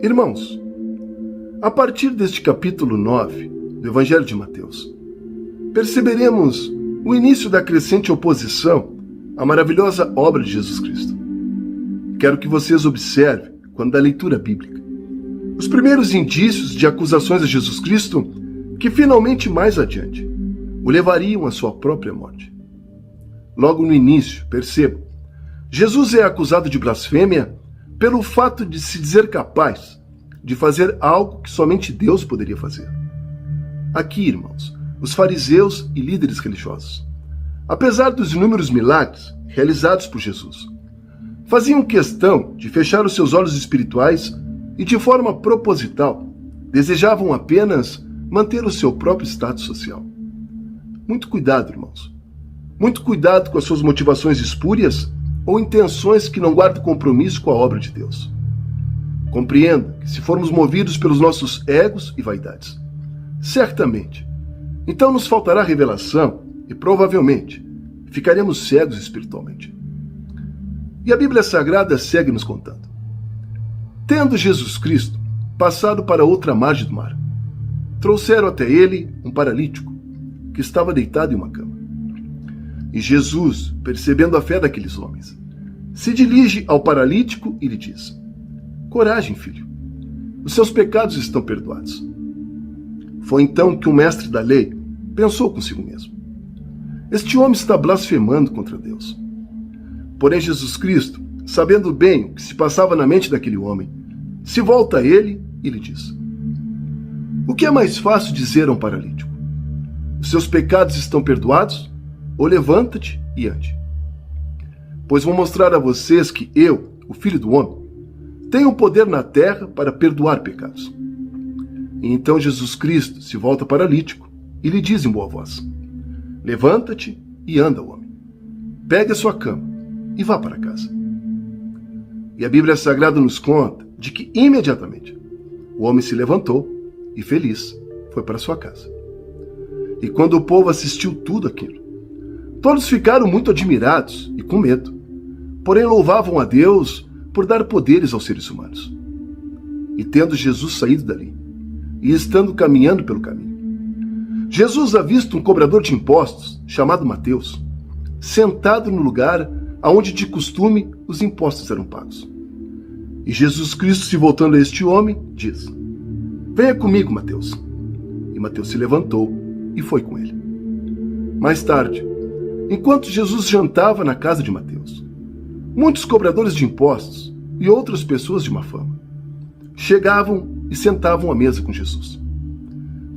Irmãos, a partir deste capítulo 9 do Evangelho de Mateus, perceberemos o início da crescente oposição à maravilhosa obra de Jesus Cristo. Quero que vocês observem, quando da leitura bíblica, os primeiros indícios de acusações a Jesus Cristo que finalmente mais adiante o levariam à sua própria morte. Logo no início, percebam, Jesus é acusado de blasfêmia pelo fato de se dizer capaz de fazer algo que somente Deus poderia fazer. Aqui, irmãos, os fariseus e líderes religiosos, apesar dos inúmeros milagres realizados por Jesus, faziam questão de fechar os seus olhos espirituais e, de forma proposital, desejavam apenas manter o seu próprio status social. Muito cuidado, irmãos. Muito cuidado com as suas motivações espúrias ou intenções que não guardam compromisso com a obra de Deus. Compreenda que se formos movidos pelos nossos egos e vaidades, certamente, então nos faltará revelação e provavelmente ficaremos cegos espiritualmente. E a Bíblia Sagrada segue nos contando. Tendo Jesus Cristo passado para outra margem do mar, trouxeram até ele um paralítico que estava deitado em uma cama. E Jesus, percebendo a fé daqueles homens, se dirige ao paralítico e lhe diz: coragem, filho, os seus pecados estão perdoados. Foi então que o mestre da lei pensou consigo mesmo: este homem está blasfemando contra Deus. Porém Jesus Cristo, sabendo bem o que se passava na mente daquele homem, se volta a ele e lhe diz: o que é mais fácil dizer a um paralítico? Os seus pecados estão perdoados? Ou levanta-te e ande. Pois vou mostrar a vocês que eu, o Filho do Homem, tenho o poder na terra para perdoar pecados. E então Jesus Cristo se volta paralítico e lhe diz em boa voz: levanta-te e anda, homem. Pegue a sua cama e vá para casa. E a Bíblia Sagrada nos conta de que imediatamente o homem se levantou e, feliz, foi para sua casa. E quando o povo assistiu tudo aquilo, todos ficaram muito admirados e com medo, porém louvavam a Deus por dar poderes aos seres humanos. E tendo Jesus saído dali, e estando caminhando pelo caminho, Jesus avista um cobrador de impostos, chamado Mateus, sentado no lugar aonde de costume os impostos eram pagos. E Jesus Cristo, se voltando a este homem, diz: venha comigo, Mateus. E Mateus se levantou e foi com ele. Mais tarde, enquanto Jesus jantava na casa de Mateus, muitos cobradores de impostos e outras pessoas de má fama chegavam e sentavam à mesa com Jesus.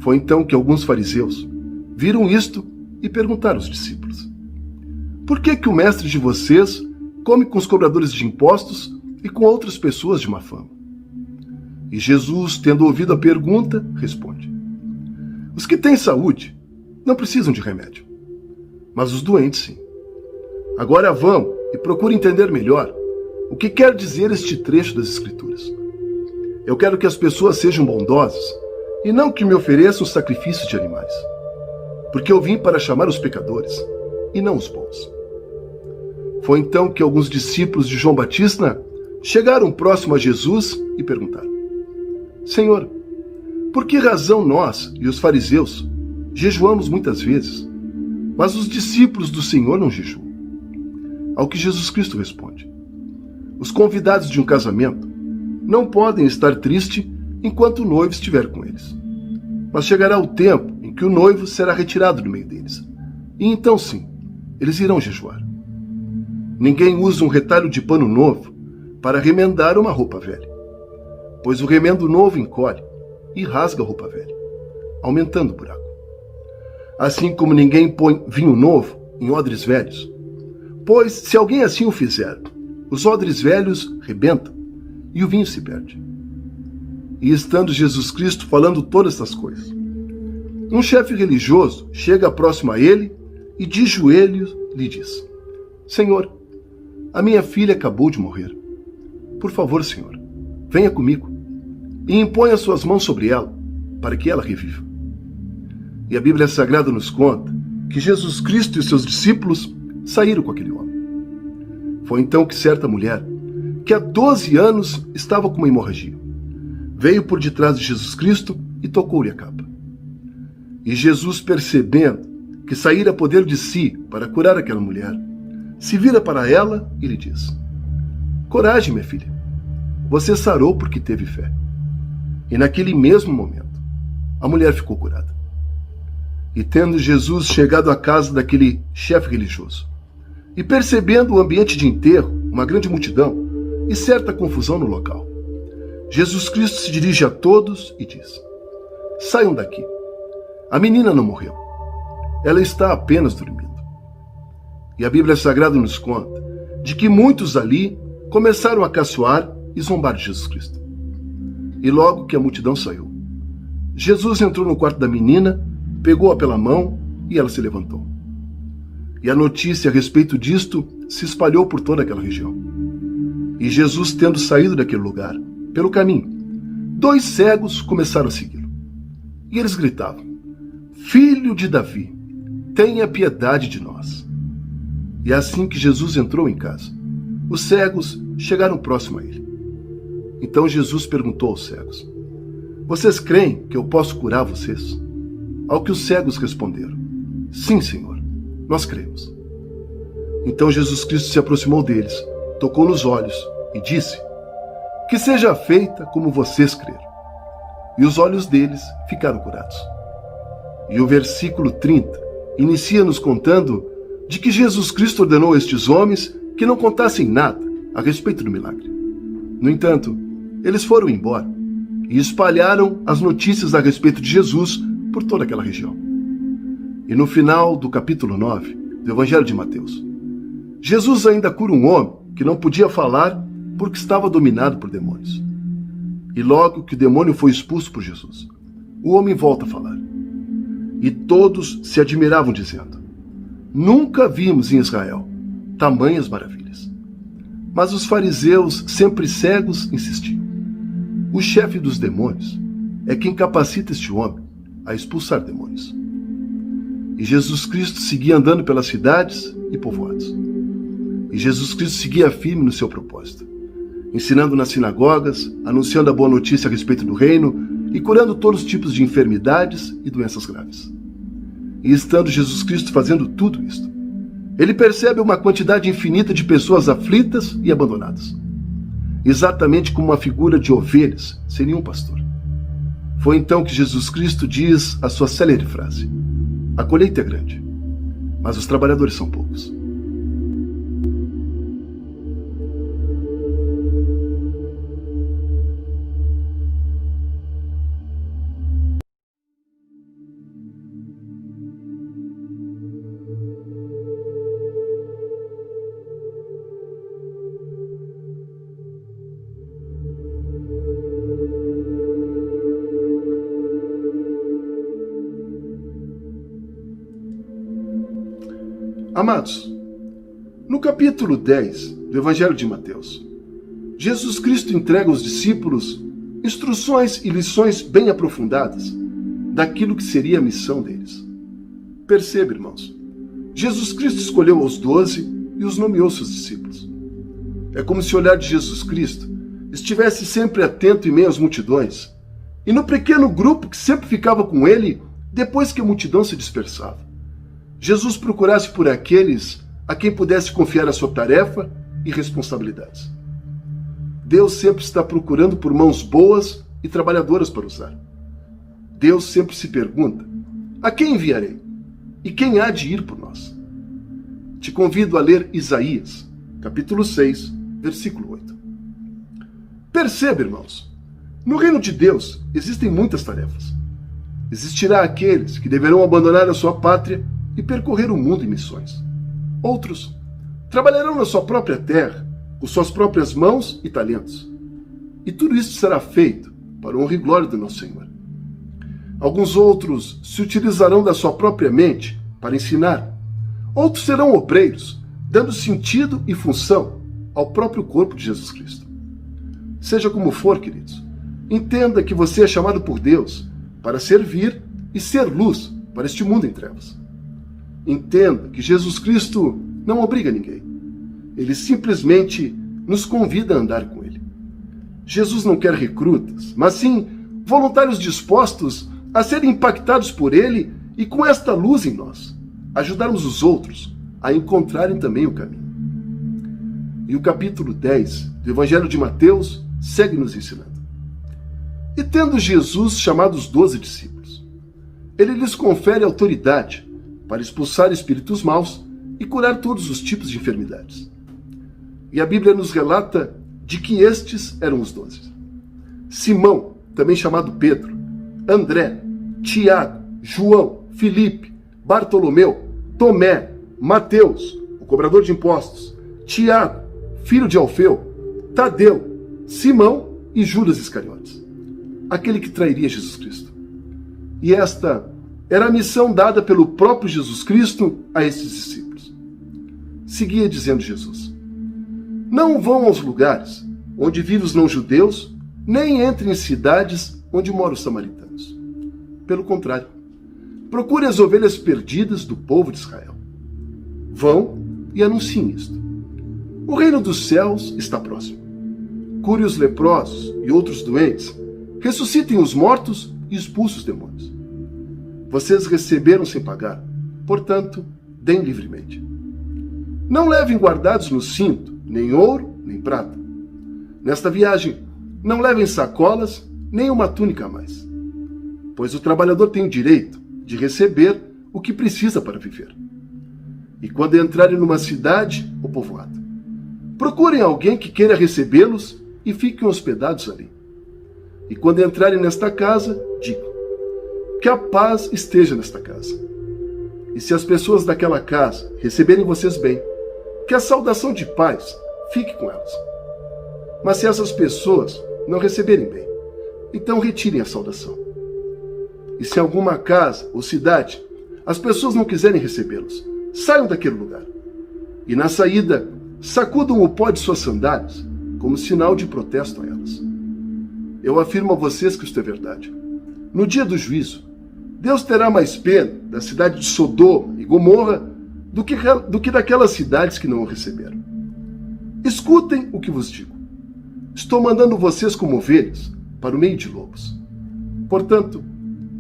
Foi então que alguns fariseus viram isto e perguntaram aos discípulos: por que o mestre de vocês come com os cobradores de impostos e com outras pessoas de má fama? E Jesus, tendo ouvido a pergunta, responde: os que têm saúde não precisam de remédio, mas os doentes sim. Agora vão e procurem entender melhor o que quer dizer este trecho das Escrituras. Eu quero que as pessoas sejam bondosas e não que me ofereçam sacrifícios de animais, porque eu vim para chamar os pecadores e não os bons. Foi então que alguns discípulos de João Batista chegaram próximo a Jesus e perguntaram: Senhor, por que razão nós e os fariseus jejuamos muitas vezes, mas os discípulos do Senhor não jejuam? Ao que Jesus Cristo responde: os convidados de um casamento não podem estar tristes enquanto o noivo estiver com eles. Mas chegará o tempo em que o noivo será retirado do meio deles. E então sim, eles irão jejuar. Ninguém usa um retalho de pano novo para remendar uma roupa velha, pois o remendo novo encolhe e rasga a roupa velha, aumentando o buraco. Assim como ninguém põe vinho novo em odres velhos, pois se alguém assim o fizer, os odres velhos rebentam e o vinho se perde. E estando Jesus Cristo falando todas essas coisas, um chefe religioso chega próximo a ele e de joelhos lhe diz: Senhor, a minha filha acabou de morrer. Por favor, Senhor, venha comigo e imponha suas mãos sobre ela, para que ela reviva. E a Bíblia Sagrada nos conta que Jesus Cristo e seus discípulos saíram com aquele homem. Foi então que certa mulher, que há 12 anos estava com uma hemorragia, veio por detrás de Jesus Cristo e tocou-lhe a capa. E Jesus, percebendo que saíra poder de si para curar aquela mulher, se vira para ela e lhe diz: coragem, minha filha, você sarou porque teve fé. E naquele mesmo momento, a mulher ficou curada. E tendo Jesus chegado à casa daquele chefe religioso, e percebendo o ambiente de enterro, uma grande multidão e certa confusão no local, Jesus Cristo se dirige a todos e diz: saiam daqui. A menina não morreu. Ela está apenas dormindo. E a Bíblia Sagrada nos conta de que muitos ali começaram a caçoar e zombar de Jesus Cristo. E logo que a multidão saiu, Jesus entrou no quarto da menina, pegou-a pela mão e ela se levantou. E a notícia a respeito disto se espalhou por toda aquela região. E Jesus, tendo saído daquele lugar, pelo caminho, 2 cegos começaram a segui-lo. E eles gritavam: Filho de Davi, tenha piedade de nós. E assim que Jesus entrou em casa, os cegos chegaram próximo a ele. Então Jesus perguntou aos cegos: vocês creem que eu posso curar vocês? Ao que os cegos responderam: sim, Senhor, nós cremos. Então Jesus Cristo se aproximou deles, tocou nos olhos e disse: que seja feita como vocês creram. E os olhos deles ficaram curados. E o versículo 30 inicia nos contando de que Jesus Cristo ordenou a estes homens que não contassem nada a respeito do milagre. No entanto, eles foram embora e espalharam as notícias a respeito de Jesus por toda aquela região. E no final do capítulo 9 do Evangelho de Mateus, Jesus ainda cura um homem que não podia falar porque estava dominado por demônios. E logo que o demônio foi expulso por Jesus, o homem volta a falar. E todos se admiravam, dizendo: nunca vimos em Israel tamanhas maravilhas. Mas os fariseus, sempre cegos, insistiam: o chefe dos demônios é quem capacita este homem a expulsar demônios. E Jesus Cristo seguia andando pelas cidades e povoados. E Jesus Cristo seguia firme no seu propósito, ensinando nas sinagogas, anunciando a boa notícia a respeito do reino e curando todos os tipos de enfermidades e doenças graves. E estando Jesus Cristo fazendo tudo isto, ele percebe uma quantidade infinita de pessoas aflitas e abandonadas, exatamente como uma figura de ovelhas sem nenhum pastor. Foi então que Jesus Cristo diz a sua célere frase: a colheita é grande, mas os trabalhadores são poucos. Amados, no capítulo 10 do Evangelho de Mateus, Jesus Cristo entrega aos discípulos instruções e lições bem aprofundadas daquilo que seria a missão deles. Perceba, irmãos, Jesus Cristo escolheu os 12 e os nomeou seus discípulos. É como se o olhar de Jesus Cristo estivesse sempre atento em meio às multidões e no pequeno grupo que sempre ficava com ele depois que a multidão se dispersava. Jesus procurasse por aqueles a quem pudesse confiar a sua tarefa e responsabilidades. Deus sempre está procurando por mãos boas e trabalhadoras para usar. Deus sempre se pergunta: a quem enviarei? E quem há de ir por nós? Te convido a ler Isaías, capítulo 6, versículo 8. Perceba, irmãos, no reino de Deus existem muitas tarefas. Existirá aqueles que deverão abandonar a sua pátria e percorrer o mundo em missões. Outros trabalharão na sua própria terra, com suas próprias mãos e talentos. E tudo isso será feito para a honra e glória do nosso Senhor. Alguns outros se utilizarão da sua própria mente para ensinar. Outros serão obreiros, dando sentido e função ao próprio corpo de Jesus Cristo. Seja como for, queridos, entenda que você é chamado por Deus para servir e ser luz para este mundo em trevas. Entenda que Jesus Cristo não obriga ninguém. Ele simplesmente nos convida a andar com Ele. Jesus não quer recrutas, mas sim voluntários dispostos a serem impactados por ele e com esta luz em nós, ajudarmos os outros a encontrarem também o caminho. E o capítulo 10 do Evangelho de Mateus segue nos ensinando. E tendo Jesus chamado os 12 discípulos, ele lhes confere autoridade para expulsar espíritos maus e curar todos os tipos de enfermidades. E a Bíblia nos relata de que estes eram os 12. Simão, também chamado Pedro, André, Tiago, João, Filipe, Bartolomeu, Tomé, Mateus, o cobrador de impostos, Tiago, filho de Alfeu, Tadeu, Simão e Judas Iscariotes, aquele que trairia Jesus Cristo. E esta era a missão dada pelo próprio Jesus Cristo a esses discípulos. Seguia dizendo Jesus: não vão aos lugares onde vivem os não-judeus, nem entrem em cidades onde moram os samaritanos. Pelo contrário, procurem as ovelhas perdidas do povo de Israel. Vão e anunciem isto: o reino dos céus está próximo. Cure os leprosos e outros doentes, ressuscitem os mortos e expulsem os demônios. Vocês receberam sem pagar, portanto, deem livremente. Não levem guardados no cinto nem ouro, nem prata. Nesta viagem, não levem sacolas, nem uma túnica a mais, pois o trabalhador tem o direito de receber o que precisa para viver. E quando entrarem numa cidade ou povoado, procurem alguém que queira recebê-los e fiquem hospedados ali. E quando entrarem nesta casa, digam: que a paz esteja nesta casa. E se as pessoas daquela casa receberem vocês bem, que a saudação de paz fique com elas. Mas se essas pessoas não receberem bem, então retirem a saudação. E se em alguma casa ou cidade as pessoas não quiserem recebê-los, saiam daquele lugar. E na saída, sacudam o pó de suas sandálias, como sinal de protesto a elas. Eu afirmo a vocês que isto é verdade. No dia do juízo, Deus terá mais pena da cidade de Sodoma e Gomorra do que daquelas cidades que não o receberam. Escutem o que vos digo. Estou mandando vocês como ovelhas para o meio de lobos. Portanto,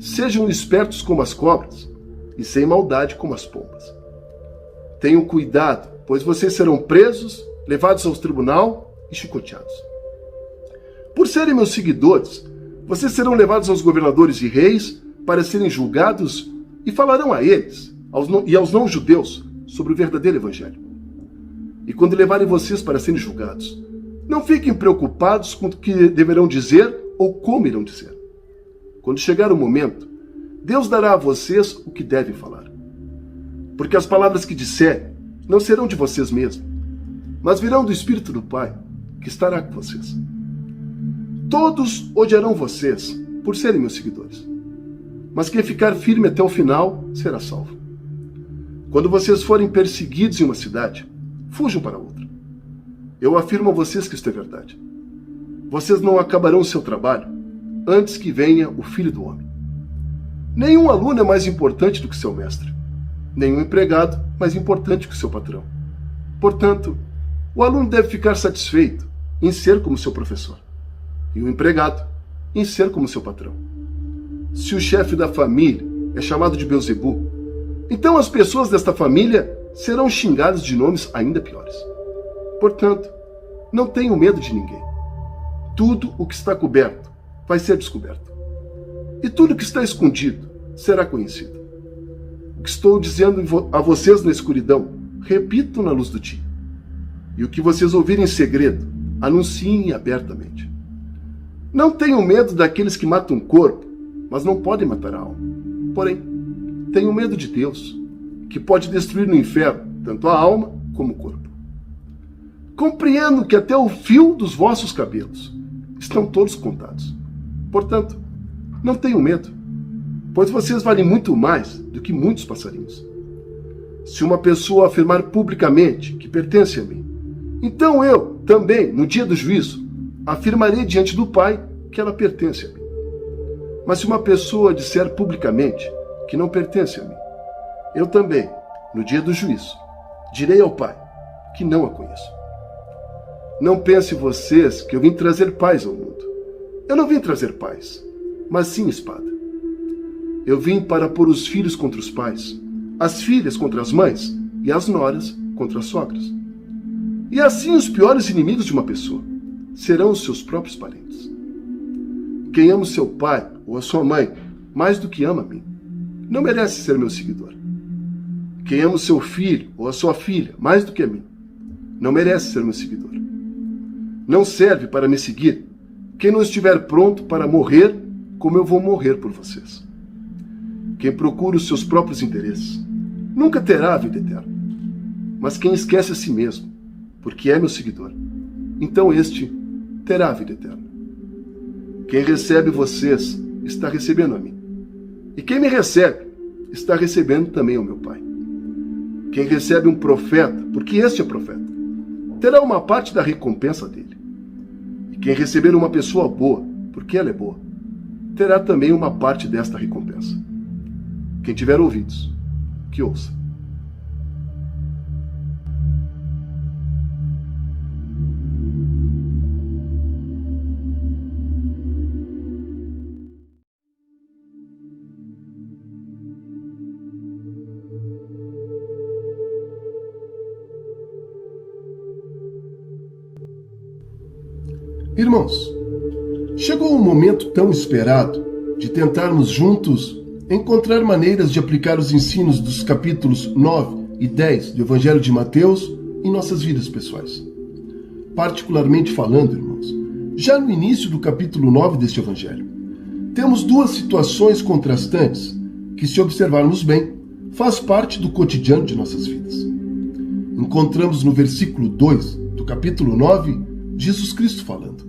sejam espertos como as cobras e sem maldade como as pombas. Tenham cuidado, pois vocês serão presos, levados ao tribunal e chicoteados. Por serem meus seguidores, vocês serão levados aos governadores e reis para serem julgados e falarão a eles e aos não-judeus sobre o verdadeiro evangelho. E quando levarem vocês para serem julgados, não fiquem preocupados com o que deverão dizer ou como irão dizer. Quando chegar o momento, Deus dará a vocês o que devem falar. Porque as palavras que disserem não serão de vocês mesmos, mas virão do Espírito do Pai, que estará com vocês. Todos odiarão vocês por serem meus seguidores, mas quem ficar firme até o final será salvo. Quando vocês forem perseguidos em uma cidade, fujam para outra. Eu afirmo a vocês que isto é verdade. Vocês não acabarão o seu trabalho antes que venha o Filho do Homem. Nenhum aluno é mais importante do que seu mestre. Nenhum empregado mais importante que seu patrão. Portanto, o aluno deve ficar satisfeito em ser como seu professor, e o empregado em ser como seu patrão. Se o chefe da família é chamado de Beelzebu, então as pessoas desta família serão xingadas de nomes ainda piores. Portanto, não tenham medo de ninguém. Tudo o que está coberto vai ser descoberto, e tudo o que está escondido será conhecido. O que estou dizendo a vocês na escuridão, repito na luz do dia. E o que vocês ouvirem em segredo, anunciem abertamente. Não tenham medo daqueles que matam o corpo, mas não podem matar a alma. Porém, tenham medo de Deus, que pode destruir no inferno tanto a alma como o corpo. Compreendo que até o fio dos vossos cabelos estão todos contados. Portanto, não tenham medo, pois vocês valem muito mais do que muitos passarinhos. Se uma pessoa afirmar publicamente que pertence a mim, então eu, também, no dia do juízo, afirmarei diante do Pai que ela pertence a mim. Mas se uma pessoa disser publicamente que não pertence a mim, eu também, no dia do juízo, direi ao Pai que não a conheço. Não pensem vocês que eu vim trazer paz ao mundo. Eu não vim trazer paz, mas sim espada. Eu vim para pôr os filhos contra os pais, as filhas contra as mães e as noras contra as sogras. E assim os piores inimigos de uma pessoa serão os seus próprios parentes. Quem ama o seu pai ou a sua mãe mais do que ama a mim, não merece ser meu seguidor. Quem ama o seu filho ou a sua filha mais do que a mim, não merece ser meu seguidor. Não serve para me seguir quem não estiver pronto para morrer como eu vou morrer por vocês. Quem procura os seus próprios interesses nunca terá a vida eterna. Mas quem esquece a si mesmo, porque é meu seguidor, então este terá a vida eterna. Quem recebe vocês está recebendo a mim. E quem me recebe está recebendo também ao meu Pai. Quem recebe um profeta, porque este é profeta, terá uma parte da recompensa dele. E quem receber uma pessoa boa, porque ela é boa, terá também uma parte desta recompensa. Quem tiver ouvidos, que ouça. Irmãos, chegou o momento tão esperado de tentarmos juntos encontrar maneiras de aplicar os ensinos dos capítulos 9 e 10 do Evangelho de Mateus em nossas vidas pessoais. Particularmente falando, irmãos, já no início do capítulo 9 deste Evangelho, temos duas situações contrastantes que, se observarmos bem, faz parte do cotidiano de nossas vidas. Encontramos no versículo 2 do capítulo 9 Jesus Cristo falando: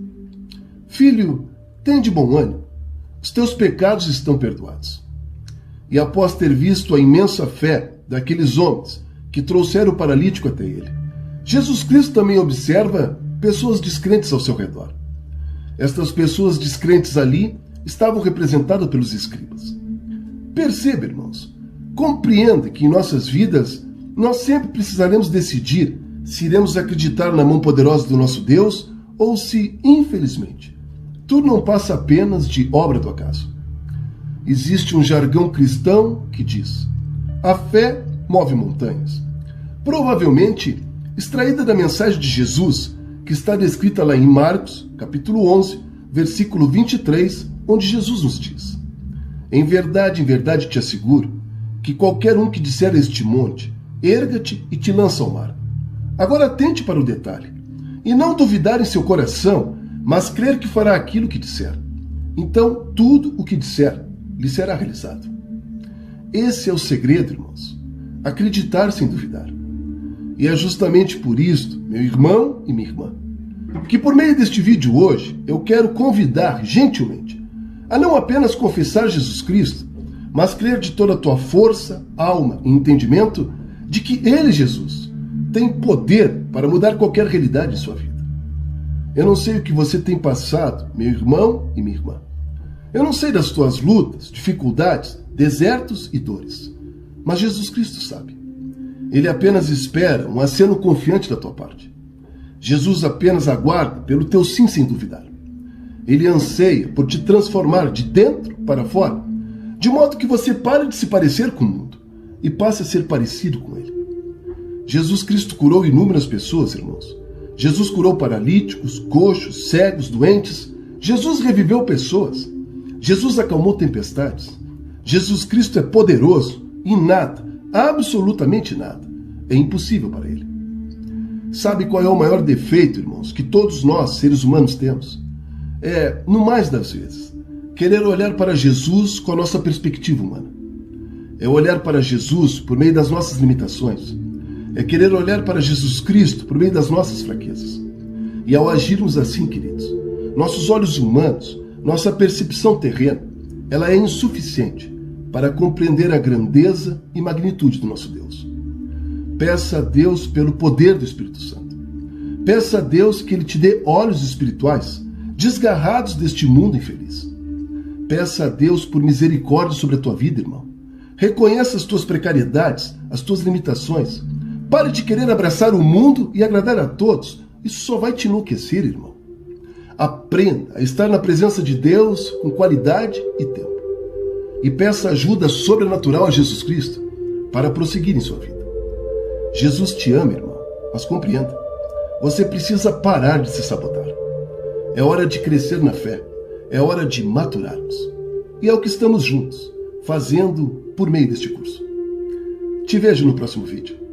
Filho, tem de bom ânimo, os teus pecados estão perdoados. E após ter visto a imensa fé daqueles homens que trouxeram o paralítico até ele, Jesus Cristo também observa pessoas descrentes ao seu redor. Estas pessoas descrentes ali estavam representadas pelos escribas. Perceba, irmãos, compreenda que em nossas vidas nós sempre precisaremos decidir se iremos acreditar na mão poderosa do nosso Deus ou se, infelizmente, tudo não passa apenas de obra do acaso. Existe um jargão cristão que diz: a fé move montanhas. Provavelmente extraída da mensagem de Jesus, que está descrita lá em Marcos, capítulo 11, versículo 23, onde Jesus nos diz: em verdade te asseguro, que qualquer um que disser a este monte, erga-te e te lança ao mar. Agora atente para o detalhe, e não duvidar em seu coração, mas crer que fará aquilo que disser. Então tudo o que disser lhe será realizado. Esse é o segredo, irmãos. Acreditar sem duvidar. E é justamente por isto, meu irmão e minha irmã, que por meio deste vídeo hoje, eu quero convidar gentilmente a não apenas confessar Jesus Cristo, mas crer de toda a tua força, alma e entendimento de que Ele, Jesus, tem poder para mudar qualquer realidade em sua vida. Eu não sei o que você tem passado, meu irmão e minha irmã. Eu não sei das tuas lutas, dificuldades, desertos e dores. Mas Jesus Cristo sabe. Ele apenas espera um aceno confiante da tua parte. Jesus apenas aguarda pelo teu sim sem duvidar. Ele anseia por te transformar de dentro para fora, de modo que você pare de se parecer com o mundo e passe a ser parecido com ele. Jesus Cristo curou inúmeras pessoas, irmãos. Jesus curou paralíticos, coxos, cegos, doentes. Jesus reviveu pessoas. Jesus acalmou tempestades. Jesus Cristo é poderoso e nada, absolutamente nada, é impossível para ele. Sabe qual é o maior defeito, irmãos, que todos nós, seres humanos, temos? É, no mais das vezes, querer olhar para Jesus com a nossa perspectiva humana. É olhar para Jesus por meio das nossas limitações. É querer olhar para Jesus Cristo por meio das nossas fraquezas. E ao agirmos assim, queridos, nossos olhos humanos, nossa percepção terrena, ela é insuficiente para compreender a grandeza e magnitude do nosso Deus. Peça a Deus pelo poder do Espírito Santo. Peça a Deus que Ele te dê olhos espirituais, desgarrados deste mundo infeliz. Peça a Deus por misericórdia sobre a tua vida, irmão. Reconheça as tuas precariedades, as tuas limitações. Pare de querer abraçar o mundo e agradar a todos Isso só vai te enlouquecer, irmão. Aprenda a estar na presença de Deus com qualidade e tempo. E peça ajuda sobrenatural a Jesus Cristo para prosseguir em sua vida. Jesus te ama, irmão, mas compreenda. Você precisa parar de se sabotar. É hora de crescer na fé. É hora de maturarmos. E é o que estamos juntos, fazendo por meio deste curso. Te vejo no próximo vídeo.